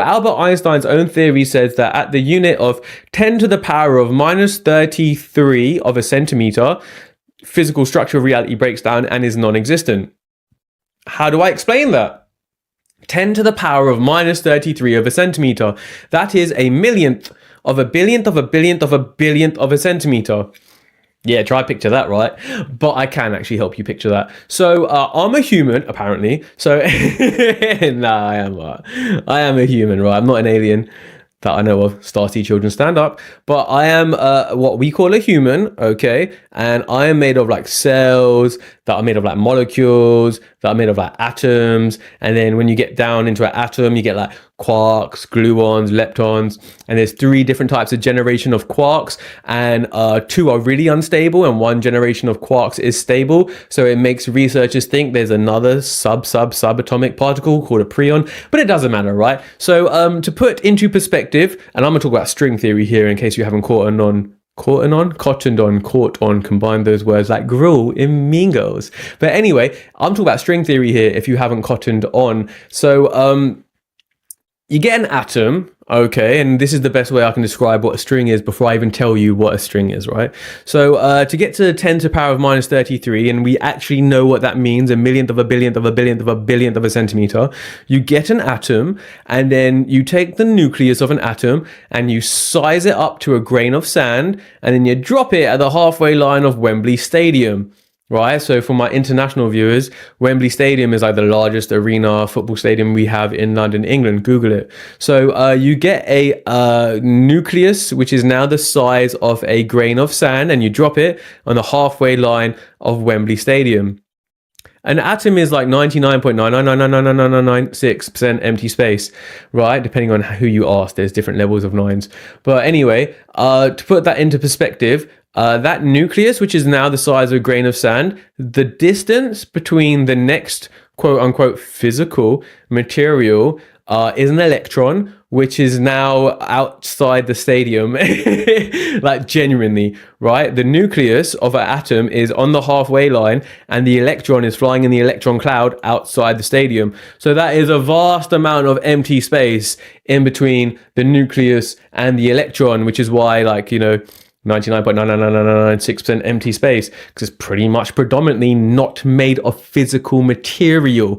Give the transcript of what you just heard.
Albert Einstein's own theory says that at the unit of 10 to the power of minus 33 of a centimeter, physical structure of reality breaks down and is non-existent. How do I explain that? 10 to the power of minus 33 of a centimeter. That is a millionth of a billionth of a billionth of a billionth of a centimeter. Yeah, try picture that, right? But I can actually help you picture that. So I'm a human, apparently. So nah, I am a human, right? I'm not an alien that I know of. Starsea children, stand up. But I am what we call a human, okay? And I am made of like cells that are made of like molecules that are made of like atoms. And then when you get down into an atom, you get like quarks, gluons, leptons. And there's 3 different types of generation of quarks, and 2 are really unstable and 1 generation of quarks is stable. So it makes researchers think there's another subatomic particle called a preon, but it doesn't matter, right? So to put into perspective, and I'm gonna talk about string theory here in case you haven't cottoned on, combine those words like Gruel in Mean Girls. But anyway, I'm talking about string theory here if you haven't cottoned on. So you get an atom, okay, and this is the best way I can describe what a string is before I even tell you what a string is, right? So to get to 10 to the power of minus 33, and we actually know what that means, a millionth of a billionth of a billionth of a billionth of a centimeter, you get an atom, and then you take the nucleus of an atom and you size it up to a grain of sand, and then you drop it at the halfway line of Wembley Stadium. Right, so for my international viewers, Wembley Stadium is like the largest arena football stadium we have in London, England. Google it. So you get a nucleus, which is now the size of a grain of sand, and you drop it on the halfway line of Wembley Stadium. An atom is like 99.9999996% empty space, right? Depending on who you ask, there's different levels of nines. But anyway, to put that into perspective, that nucleus, which is now the size of a grain of sand, the distance between the next quote unquote physical material is an electron, which is now outside the stadium, like genuinely, right? The nucleus of an atom is on the halfway line and the electron is flying in the electron cloud outside the stadium. So that is a vast amount of empty space in between the nucleus and the electron, which is why, like, you know, 99.99996% empty space, because it's pretty much predominantly not made of physical material.